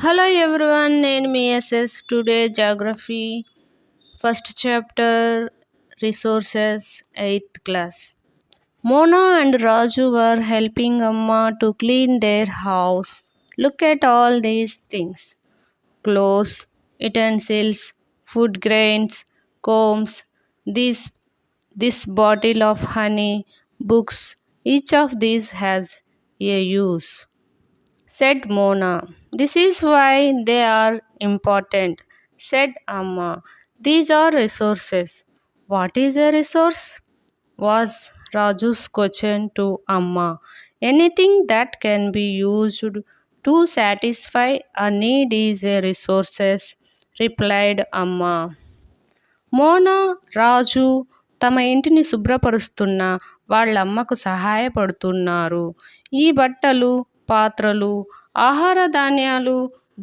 Hello everyone, name me SS. Today Geography, first chapter, Resources, 8th class. Mona and Raju were helping Amma to clean their house. Look at all these things: clothes, utensils, food grains, combs, this bottle of honey, books. Each of these has a use, said Mona. This is why they are important, said Amma. These are resources. What is a resource? Was Raju's question to Amma. Anything that can be used to satisfy a need is a resources, replied Amma. Mona, రాజు తమ ఇంటిని శుభ్రపరుస్తున్న వాళ్ళమ్మకు సహాయపడుతున్నారు. ఈ బట్టలు, పాత్రలు, ఆహార ధాన్యాలు,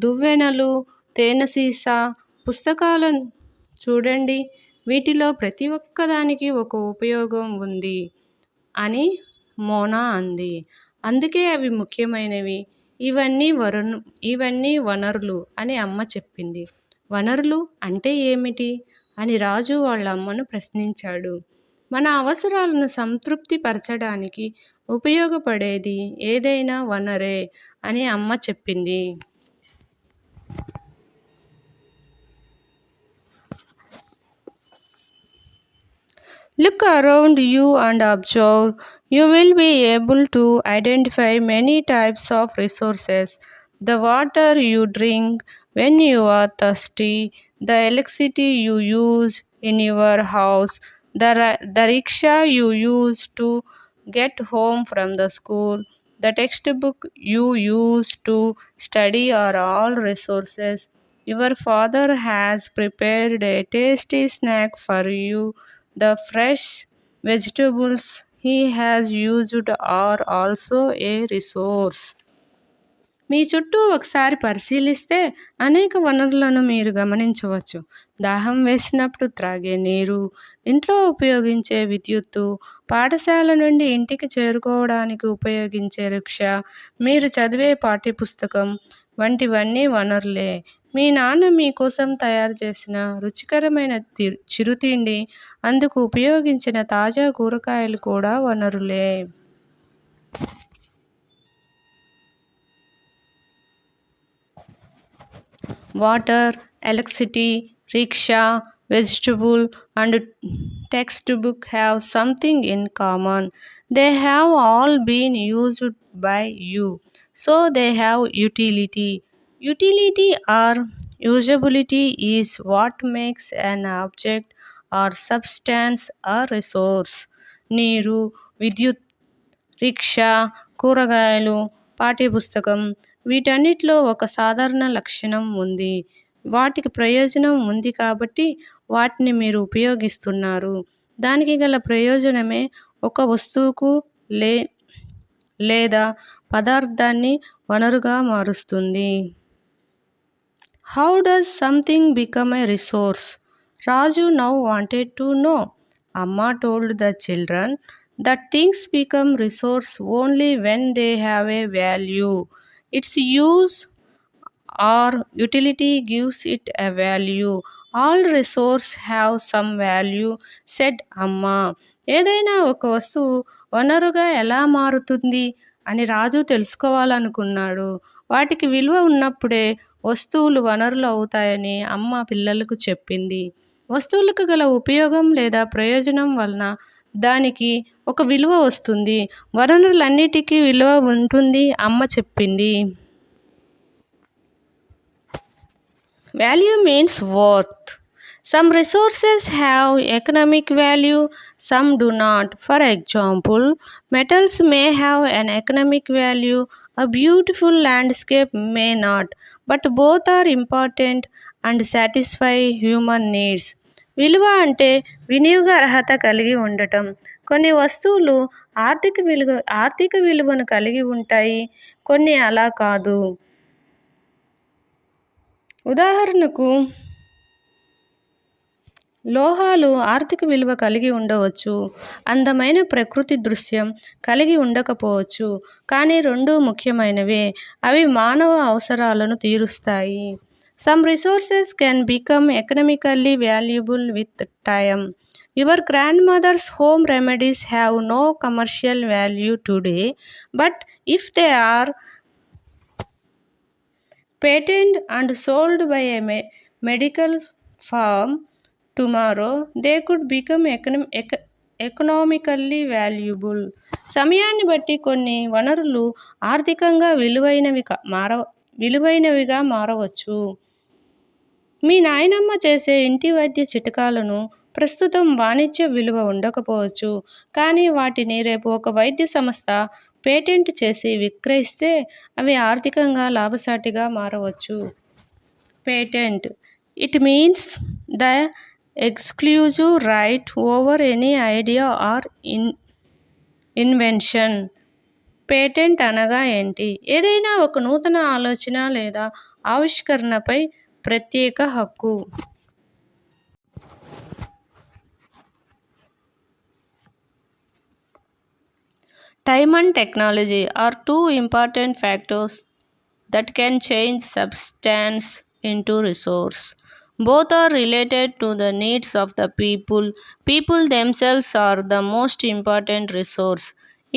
దువ్వెనలు, తేనె సీసా, పుస్తకాలను చూడండి. వీటిలో ప్రతి ఒక్కదానికి ఒక ఉపయోగం ఉంది అని మోనా అంది. అందుకే అవి ముఖ్యమైనవి. ఇవన్నీ వనరులు అని అమ్మ చెప్పింది. వనరులు అంటే ఏమిటి అని రాజు వాళ్ళ అమ్మను ప్రశ్నించాడు. మన అవసరాలను సంతృప్తి పరచడానికి ఉపయోగపడేది ఏదైనా వనరే అని అమ్మ చెప్పింది. Look around you and observe. You will be able to identify many types of resources. The water you drink when you are thirsty, the electricity you use in your house, the rickshaw you use to get home from the school, the textbook you use to study are all resources. Your father has prepared a tasty snack for you. The fresh vegetables he has used are also a resource. మీ చుట్టూ ఒకసారి పరిశీలిస్తే అనేక వనరులను మీరు గమనించవచ్చు. దాహం వేసినప్పుడు త్రాగే నీరు, ఇంట్లో ఉపయోగించే విద్యుత్తు, పాఠశాల నుండి ఇంటికి చేరుకోవడానికి ఉపయోగించే రిక్షా, మీరు చదివే పాఠ్యపుస్తకం వంటివన్నీ వనరులే. మీ నాన్న మీకోసం తయారు చేసిన రుచికరమైన చిరుతిండి, అందుకు ఉపయోగించిన తాజా కూరగాయలు కూడా వనరులే. Water, electricity, rickshaw, vegetable, and textbook have something in common. They have all been used by you, so they have utility. Utility or usability is what makes an object or substance a resource. నీరు, విద్యుత్, rickshaw, కూరగాయలు, పాఠ్యపుస్తకం వీటన్నిటిలో ఒక సాధారణ లక్షణం ఉంది. వాటికి ప్రయోజనం ఉంది కాబట్టి వాటిని మీరు ఉపయోగిస్తున్నారు. దానికి గల ప్రయోజనమే ఒక వస్తువుకు లేదా పదార్థాన్ని వనరుగా మారుస్తుంది. How does something become a resource? Raju now wanted to know. Amma told the children that things become resource only when they have a value. Its use or utility gives it a value. All resources have some value, said Amma. ఏదైనా ఒక వస్తువు వనరుగా ఎలా మారుతుంది అని రాజు తెలుసుకోవాలనుకున్నాడు. వాటికి విలువ ఉన్నప్పుడే వస్తువులు వనరులు అవుతాయని అమ్మ పిల్లలకు చెప్పింది. వస్తువులకు గల ఉపయోగం లేదా ప్రయోజనం వలన దానికి ఒక విలువ వస్తుంది. వనరులన్నిటికీ విలువ ఉంటుంది అమ్మ చెప్పింది. Value means worth. Some resources have economic value, some do not. For example, metals may have an economic value, a beautiful landscape may not, but both are important and satisfy human needs. విలువ అంటే వినియోగ అర్హత కలిగి ఉండటం. కొన్ని వస్తువులు ఆర్థిక విలువను కలిగి ఉంటాయి, కొన్ని అలా కాదు. ఉదాహరణకు లోహాలు ఆర్థిక విలువ కలిగి ఉండవచ్చు, అందమైన ప్రకృతి దృశ్యం కలిగి ఉండకపోవచ్చు, కానీ రెండూ ముఖ్యమైనవే. అవి మానవ అవసరాలను తీరుస్తాయి. Some resources can become economically valuable with time. Your grand mother's home remedies have no commercial value today, but if they are patented and sold by a medical firm tomorrow, they could become economically valuable. సమయాన్ని బట్టి కొన్ని వనరులు ఆర్థికంగా విలువైనవిగా మారవచ్చు. మీ నాయనమ్మ చేసే ఇంటి వైద్య చిట్కాలను ప్రస్తుతం వాణిజ్య విలువ ఉండకపోవచ్చు, కానీ వాటిని రేపు ఒక వైద్య సంస్థ పేటెంట్ చేసి విక్రయిస్తే అవి ఆర్థికంగా లాభసాటిగా మారవచ్చు. Patent it means the exclusive right over any idea or invention. Patent అనగా ఏంటి? ఏదైనా ఒక నూతన ఆలోచన లేదా ఆవిష్కరణపై ప్రత్యేక హక్కు. Time and technology are two important factors that can change substance into resource. Both are related to the needs of the people. People themselves are the most important resource.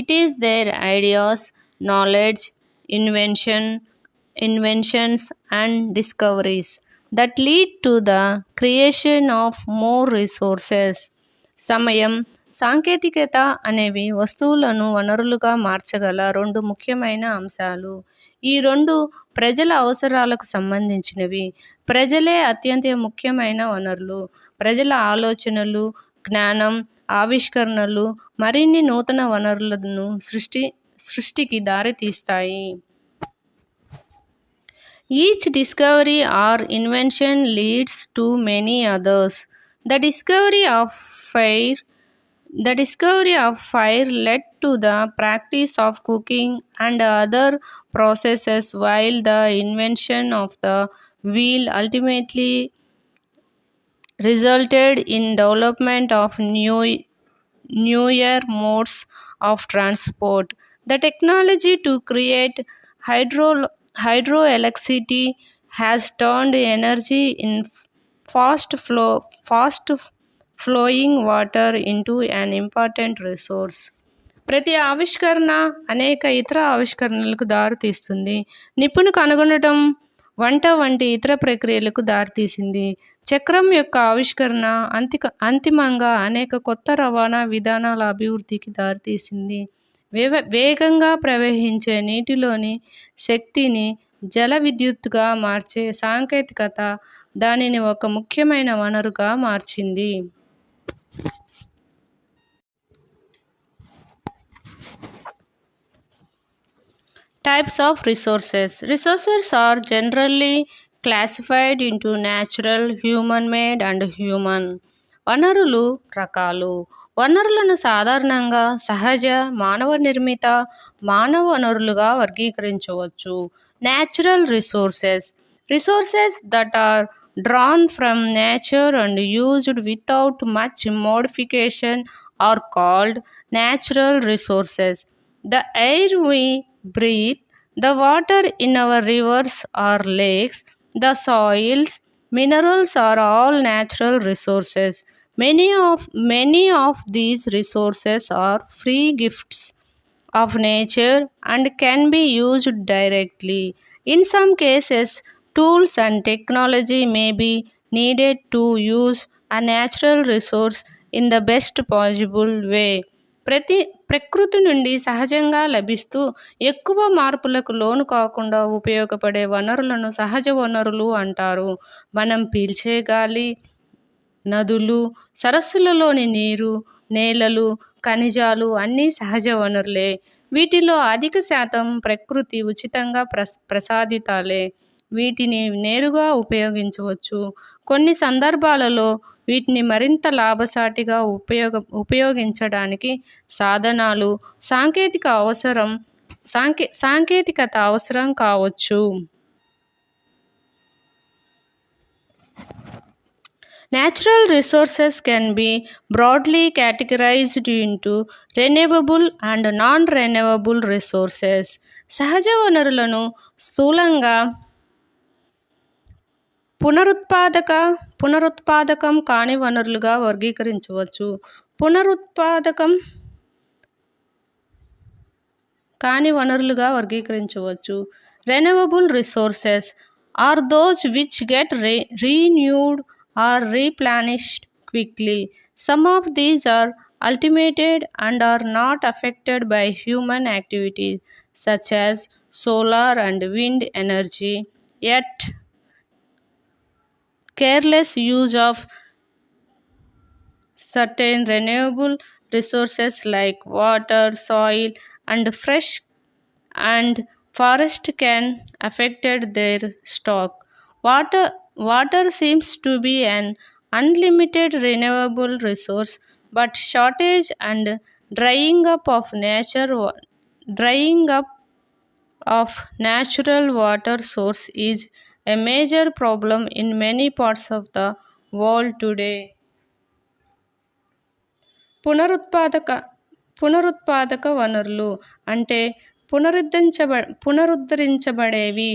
It is their ideas, knowledge, inventions and discoveries that lead to the creation of more resources. సమయం, సాంకేతికత అనేవి వస్తువులను వనరులుగా మార్చగల రెండు ముఖ్యమైన అంశాలు. ఈ రెండు ప్రజల అవసరాలకు సంబంధించినవి. ప్రజలే అత్యంత ముఖ్యమైన వనరులు. ప్రజల ఆలోచనలు, జ్ఞానం, ఆవిష్కరణలు మరిన్ని నూతన వనరులను సృష్టికి దారితీస్తాయి. Each discovery or invention leads to many others. The discovery of fire led to the practice of cooking and other processes, while the invention of the wheel ultimately resulted in development of newer modes of transport. The technology to create hydroelectricity has turned energy in fast flowing water into an important resource. ప్రతి ఆవిష్కరణ అనేక ఇతర ఆవిష్కరణలకు దారితీస్తుంది. నిప్పును కనుగొనడం వంట వంటి ఇతర ప్రక్రియలకు దారితీసింది. చక్రం యొక్క ఆవిష్కరణ అంతిమంగా అనేక కొత్త రవాణా విధానాల అభివృద్ధికి దారితీసింది. వేగంగా ప్రవహించే నీటిలోని శక్తిని జల విద్యుత్తుగా మార్చే సాంకేతికత దానిని ఒక ముఖ్యమైన వనరుగా మార్చింది. Types of resources. Resources are generally classified into natural, human-made and human. వనరులు రకాలు. వనరులను సాధారణంగా సహజ, మానవ నిర్మిత, మానవ వనరులుగా వర్గీకరించవచ్చు. Natural resources. Resources that are drawn from nature and used without much modification are called natural resources. The air we breathe, the water in our rivers or lakes, the soils, minerals are all natural resources. Many of these resources are free gifts of nature and can be used directly. In some cases, tools and technology may be needed to use a natural resource in the best possible way. ప్రకృతి నుండి సహజంగా లభిస్తూ ఎక్కువ మార్పులకు లోను కాకుండా ఉపయోగపడే వనరులను సహజ వనరులు అంటారు. మనం పీల్చే గాలి, నదులు, సరస్సులలోని నీరు, నేలలు, ఖనిజాలు అన్నీ సహజ వనరులే. వీటిలో అధిక శాతం ప్రకృతి ఉచితంగా ప్రసాదితాలే. వీటిని నేరుగా ఉపయోగించవచ్చు. కొన్ని సందర్భాలలో వీటిని మరింత లాభసాటిగా ఉపయోగించడానికి సాధనాలు, సాంకేతికత అవసరం కావచ్చు. Natural resources can be broadly categorized into renewable and non-renewable resources. సహజ వనరులను స్థూలంగా పునరుత్పాదకం కాని వనరులుగా వర్గీకరించవచ్చు. పునరుత్పాదకం కాని వనరులుగా వర్గీకరించవచ్చు. Renewable resources are those which get renewed or replenished quickly. Some of these are ultimated and are not affected by human activities such as solar and wind energy, yet careless use of certain renewable resources like water, soil, and fresh and forest can affected their stock. Water seems to be an unlimited renewable resource, but shortage and drying up of natural water source is a major problem in many parts of the world today. పునరుత్పాదక వనరులు అంటే పునరుద్ధరించబడేవి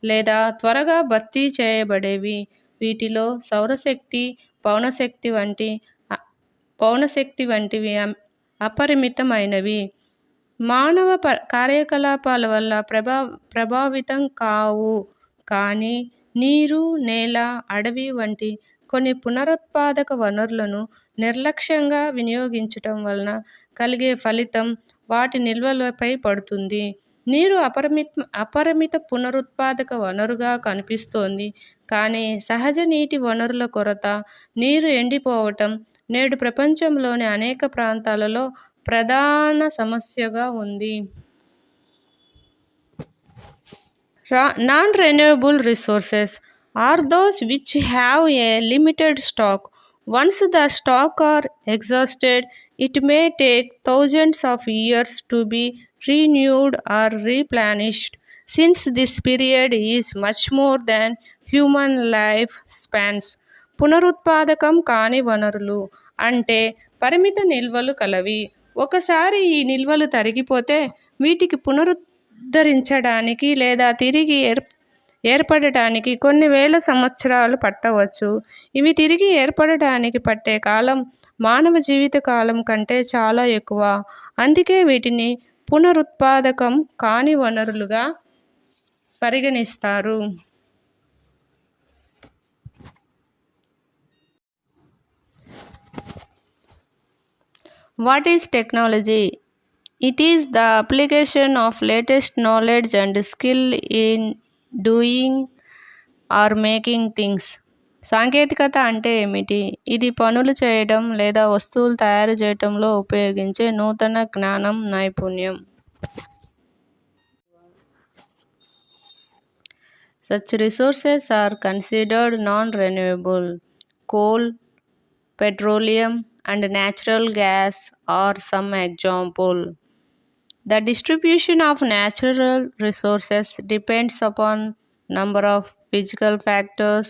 లేదా త్వరగా భర్తీ చేయబడేవి. వీటిలో సౌరశక్తి, పవనశక్తి వంటివి అపరిమితమైనవి. మానవ కార్యకలాపాల వల్ల ప్రభావితం కావు, కానీ నీరు, నేల, అడవి వంటి కొన్ని పునరుత్పాదక వనరులను నిర్లక్ష్యంగా వినియోగించటం వలన కలిగే ఫలితం వాటి నిల్వలపై పడుతుంది. నీరు అపరిమిత పునరుత్పాదక వనరుగా కనిపిస్తోంది, కానీ సహజ నీటి వనరుల కొరత, నీరు ఎండిపోవటం నేడు ప్రపంచంలోని అనేక ప్రాంతాలలో ప్రధాన సమస్యగా ఉంది. Non-renewable resources are those which have a limited stock. Once the stock are exhausted, it may take thousands of years to be renewed or replenished. Since this period is much more than human life spans. పునరుత్పాదకం కాని వనరులు అంటే పరిమిత నిల్వలు కలవి. ఒకసారి ఈ నిల్వలు తరిగిపోతే వీటికి పునరుద్ధరించడానికి లేదా తిరిగి ఏర్పడటానికి కొన్ని వేల సంవత్సరాలు పట్టవచ్చు. ఇవి తిరిగి ఏర్పడటానికి పట్టే కాలం మానవ జీవిత కాలం కంటే చాలా ఎక్కువ. అందుకే వీటిని పునరుత్పాదకం కాని వనరులుగా పరిగణిస్తారు. What is technology? It is the application of latest knowledge and skill in doing or making things. సాంకేతికత అంటే ఏమిటి? ఇది పనులు చేయడం లేదా వస్తువులు తయారు చేయటంలో ఉపయోగించే నూతన జ్ఞానం, నైపుణ్యం. Such resources are considered non-renewable. Coal, petroleum, and natural gas are some example. The distribution of natural resources depends upon number of physical factors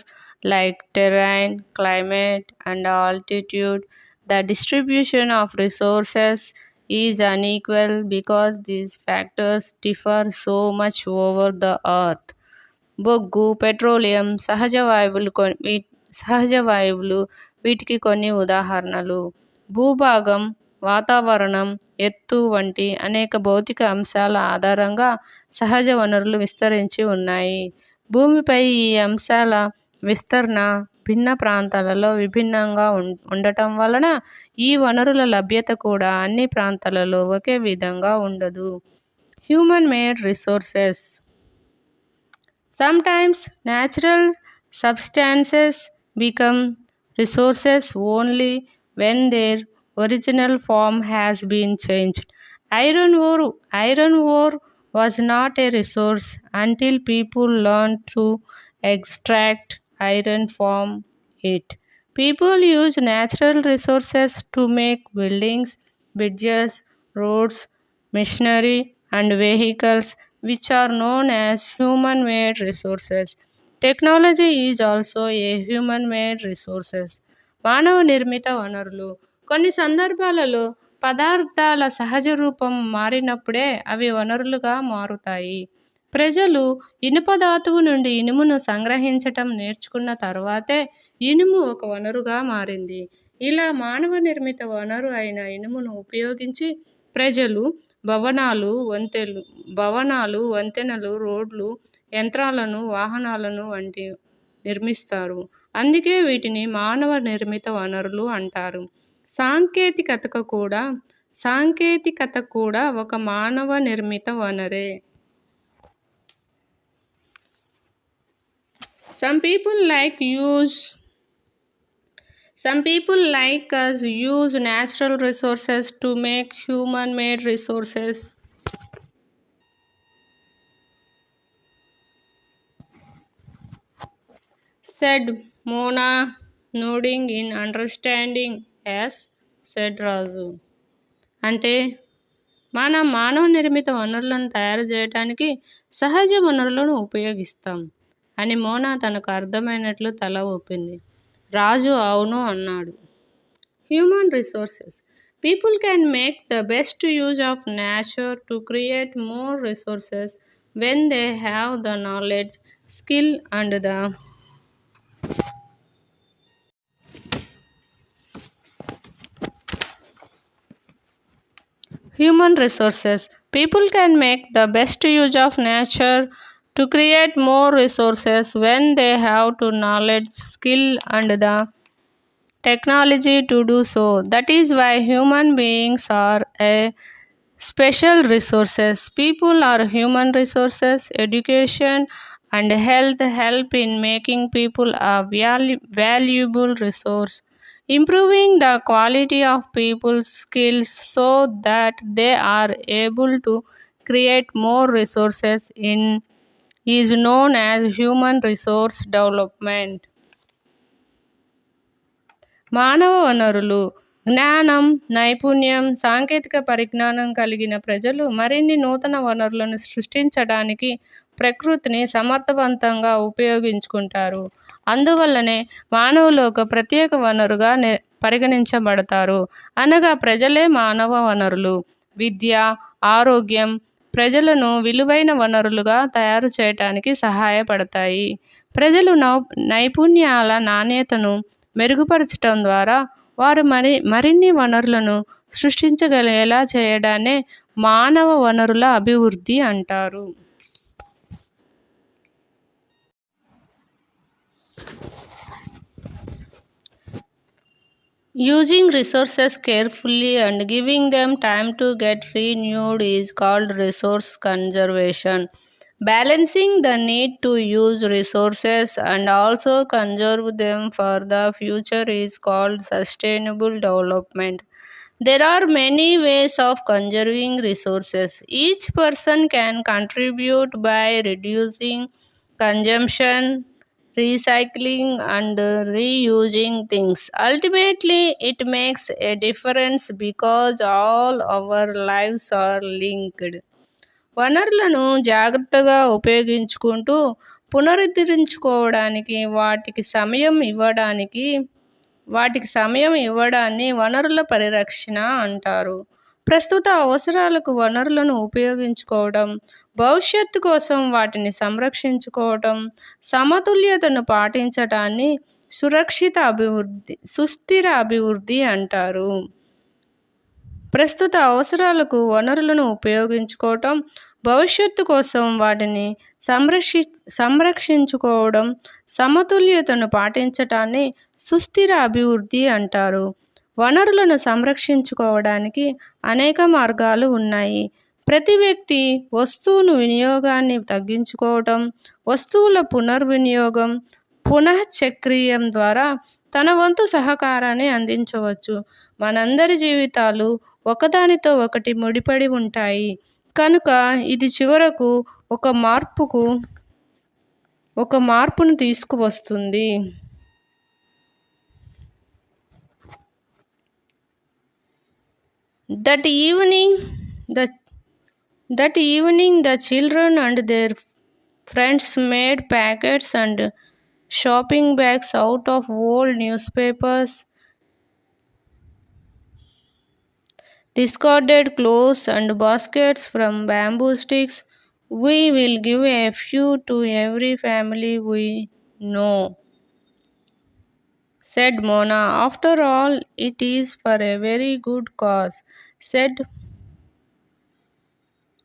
like terrain, climate, and altitude. The distribution of resources is unequal because these factors differ so much over the earth. బొగ్గు, petroleum, సహజ వాయువులు వీటికి కొన్ని ఉదాహరణలు. భూభాగం, వాతావరణం, ఎత్తు వంటి అనేక భౌతిక అంశాల ఆధారంగా సహజ వనరులు విస్తరించి ఉన్నాయి. భూమిపై ఈ అంశాల విస్తరణ భిన్న ప్రాంతాలలో విభిన్నంగా ఉండటం వలన ఈ వనరుల లభ్యత కూడా అన్ని ప్రాంతాలలో ఒకే విధంగా ఉండదు. Human made resources. Sometimes natural substances become resources only when their original form has been changed. Iron ore was not a resource until people learned to extract iron from it. People use natural resources to make buildings, bridges, roads, machinery, and vehicles, which are known as human-made resources. Technology is also a human-made resource. మానవ నిర్మిత వనరులు. కొన్ని సందర్భాలలో పదార్థాల సహజ రూపం మారినప్పుడే అవి వనరులుగా మారుతాయి. ప్రజలు ఇనుప ధాతువు నుండి ఇనుమును సంగ్రహించటం నేర్చుకున్న తర్వాతే ఇనుము ఒక వనరుగా మారింది. ఇలా మానవ నిర్మిత వనరు అయిన ఇనుమును ఉపయోగించి ప్రజలు భవనాలు, వంతెనలు, రోడ్లు, యంత్రాలను, వాహనాలను వంటి నిర్మిస్తారు. అందుకే వీటిని మానవ నిర్మిత వనరులు అంటారు. సాంకేతికత కూడా ఒక మానవ నిర్మిత వనరే. Some people like us use natural resources to make human-made resources. Said Mona, nodding in understanding. Yes, said Raju. అంటే మనం మానవ నిర్మిత వనరులను తయారు చేయడానికి సహజ వనరులను ఉపయోగిస్తాం అని మోనా తనకు అర్థమైనట్లు తల ఊపింది. రాజు అవును అన్నాడు. Human resources. People can make the best use of nature to create more resources when they have the knowledge, skill and the human resources. People can make the best use of nature to create more resources when they have the knowledge, skill and the technology to do so. That is why human beings are a special resources. People are human resources. Education and health help in making people a valuable resource, improving the quality of people's skills so that they are able to create more resources is known as human resource development. మానవ వనరులు. జ్ఞానం, నైపుణ్యం, సాంకేతిక పరిజ్ఞానం కలిగిన ప్రజలు మరిన్ని నూతన వనరులను సృష్టించడానికి ప్రకృతిని సమర్థవంతంగా ఉపయోగించుకుంటారు. అందువల్లనే మానవులు ఒక ప్రత్యేక వనరుగా పరిగణించబడతారు. అనగా ప్రజలే మానవ వనరులు. విద్య, ఆరోగ్యం ప్రజలను విలువైన వనరులుగా తయారు చేయటానికి సహాయపడతాయి. ప్రజలు నైపుణ్యాల నాణ్యతను మెరుగుపరచటం ద్వారా వారు మరిన్ని వనరులను సృష్టించగలిగేలా చేయడాన్నే మానవ వనరుల అభివృద్ధి అంటారు. Using resources carefully and giving them time to get renewed is called resource conservation. Balancing the need to use resources and also conserve them for the future is called sustainable development. There are many ways of conserving resources. Each person can contribute by reducing consumption, recycling and reusing things. Ultimately, it makes a difference because all our lives are linked. వనరులను జాగ్రత్తగా ఉపయోగించుకుంటూ పునరుద్ధరించుకోవడానికి వాటికి సమయం ఇవ్వడాన్ని వనరుల పరిరక్షణ అంటారు. ప్రస్తుత అవసరాలకు వనరులను ఉపయోగించుకోవడం, భవిష్యత్తు కోసం వాటిని సంరక్షించుకోవడం, సమతుల్యతను పాటించటాన్ని సుస్థిర అభివృద్ధి అంటారు. ప్రస్తుత అవసరాలకు వనరులను ఉపయోగించుకోవటం, భవిష్యత్తు కోసం వాటిని సంరక్షించుకోవడం, సమతుల్యతను పాటించటాన్ని సుస్థిర అభివృద్ధి అంటారు. వనరులను సంరక్షించుకోవడానికి అనేక మార్గాలు ఉన్నాయి. ప్రతి వ్యక్తి వస్తువును వినియోగాన్ని తగ్గించుకోవటం, వస్తువుల పునర్వినియోగం, పునఃచక్రీయం ద్వారా తన వంతు సహకారాన్ని అందించవచ్చు. మనందరి జీవితాలు ఒకదానితో ఒకటి ముడిపడి ఉంటాయి కనుక ఇది చివరకు ఒక మార్పును తీసుకువస్తుంది. That evening the children and their friends made packets and shopping bags out of old newspapers. discarded clothes and baskets from bamboo sticks. We will give a few to every family we know, said Mona. After all, it is for a very good cause, said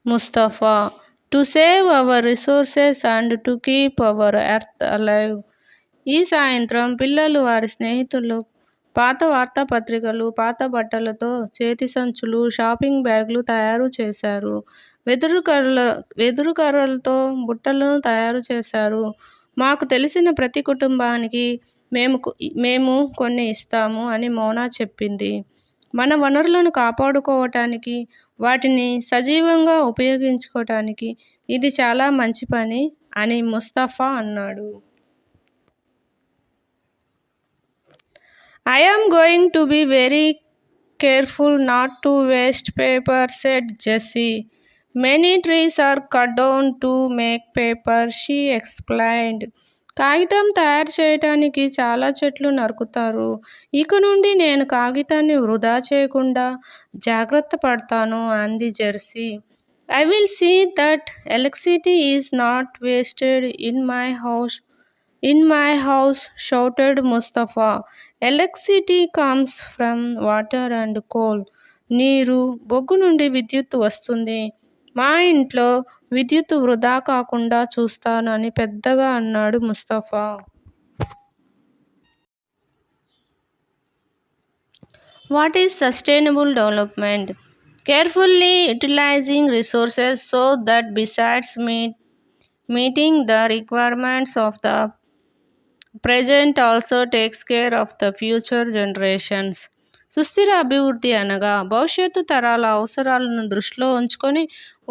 Mustafa. To save our resources and to keep our earth alive. ఈ సాయంత్రం పిల్లలు వారి స్నేహితులు పాత వార్తాపత్రికలు, పాత బట్టలతో చేతి సంచులు, షాపింగ్ బ్యాగులు తయారు చేశారు. వెదురు కర్రలతో బుట్టలను తయారు చేశారు. మాకు తెలిసిన ప్రతి కుటుంబానికి మేము కొన్ని ఇస్తాము అని మోనా చెప్పింది. మన వనరులను కాపాడుకోవటానికి, వాటిని సజీవంగా ఉపయోగించుకోవటానికి ఇది చాలా మంచి పని అని ముస్తఫా అన్నాడు. I am going to be very careful not to waste paper, said Jessie. Many trees are cut down to make paper, she explained. కాగితం తయారు చేయటానికి చాలా చెట్లు నరుకుతారు. ఇక నుండి నేను కాగితాన్ని వృధా చేయకుండా జాగ్రత్త పడతాను, అంది Jersey. I will see that electricity is not wasted in my house, shouted Mustafa. Electricity comes from water and coal. నీరు, బొగ్గు నుండి విద్యుత్తు వస్తుంది. మా ఇంట్లో విద్యుత్తు వృధా కాకుండా చూస్తాను అని పెద్దగా అన్నాడు Mustafa. What is sustainable development? Carefully utilizing resources so that besides meeting the requirements of the present also takes care of the future generations. సుస్థిర అభివృద్ధి అనగా భవిష్యత్తు తరాల అవసరాలను దృష్టిలో ఉంచుకొని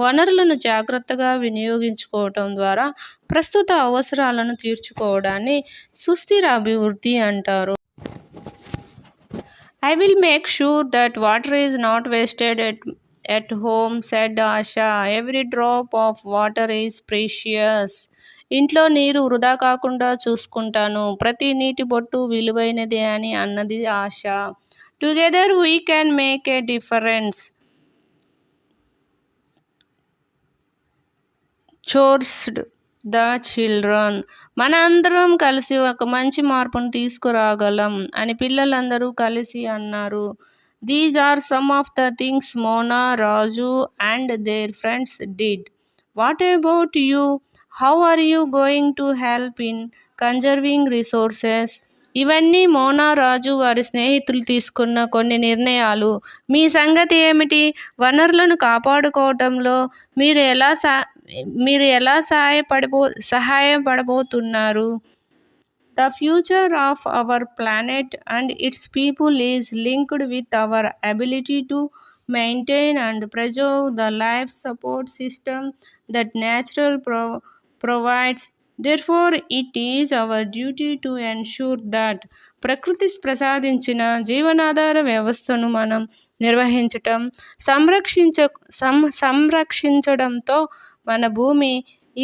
వనరులను జాగ్రత్తగా వినియోగించుకోవటం ద్వారా ప్రస్తుత అవసరాలను తీర్చుకోవడాన్ని సుస్థిర అభివృద్ధి అంటారు. I will make sure that water is not wasted at home, said Asha. Every drop of water is precious. ఇంట్లో నీరు వృధా కాకుండా చూసుకుంటాను. ప్రతి నీటి బొట్టు విలువైనదే అని అన్నది Asha. Together we can make a difference, chorused the children. మన అందరం కలిసి ఒక మంచి మార్పును తీసుకురాగలం అని పిల్లలందరూ కలిసి అన్నారు. These are some of the things Mona, Raju and their friends did. What about you? How are you going to help in conserving resources? ఇవన్నీ మోనా, రాజు వారి స్నేహితులు తీసుకున్న కొన్ని నిర్ణయాలు. మీ సంగతి ఏమిటి? వనరులను కాపాడుకోవటంలో మీరు ఎలా సహాయపడబోతున్నారు? The future of our planet and its people is linked with our ability to maintain and preserve the life support system that nature provides. Therefore, it is our duty to ensure that ప్రకృతి ప్రసాదించిన జీవనాధార వ్యవస్థను మనం నిర్వహించటం, సంరక్షించడంతో మన భూమి,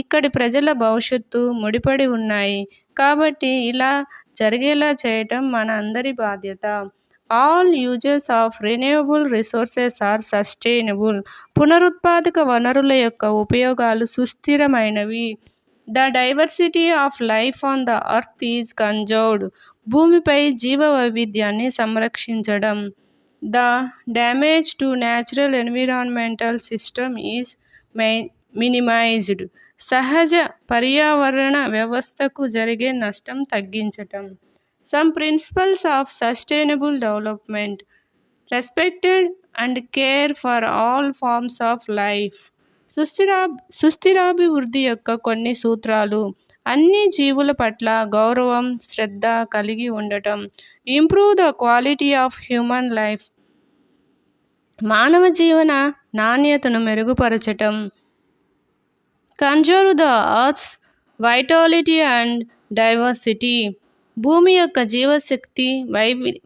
ఇక్కడి ప్రజల భవిష్యత్తు ముడిపడి ఉన్నాయి. కాబట్టి ఇలా జరిగేలా చేయటం మన అందరి బాధ్యత. All uses of renewable resources are sustainable. పునరుత్పాదక వనరుల యొక్క ఉపయోగాలు సుస్థిరమైనవి. The diversity of life on the earth is conserved. భూమిపై జీవ వైవిధ్యాన్ని సంరక్షించడం. The damage to natural environmental system is minimized. సహజ పర్యావరణ వ్యవస్థకు జరిగే నష్టం తగ్గించటం. Some principles of sustainable development. Respected and care for all forms of life. సుస్థిరాభివృద్ధి యొక్క కొన్ని సూత్రాలు. అన్ని జీవుల పట్ల గౌరవం, శ్రద్ధ కలిగి ఉండటం. Improve the quality of human life. మానవ జీవన నాణ్యతను మెరుగుపరచటం. Conserve the earth's vitality and diversity. భూమి యొక్క జీవశక్తి,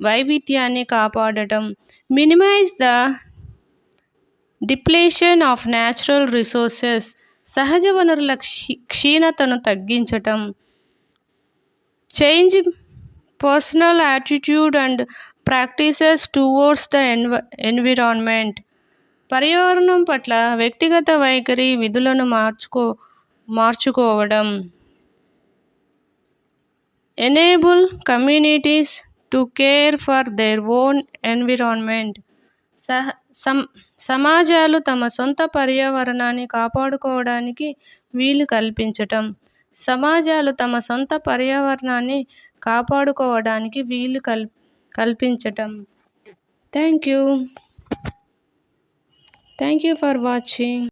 వైవిధ్యాన్ని కాపాడటం. Minimize the depletion of natural resources. సహజ వనరుల క్షీణతను తగ్గించటం. Change personal attitude and practices towards the environment. పర్యావరణం పట్ల వ్యక్తిగత వైఖరి విధులను మార్చుకోవడం. Enable communities to care for their own environment. సమాజాలు తమ సొంత పర్యావరణాన్ని కాపాడుకోవడానికి వీలు కల్పించటం. సమాజాలు తమ సొంత పర్యావరణాన్ని కాపాడుకోవడానికి వీలు కల్పించటం. Thank you for watching.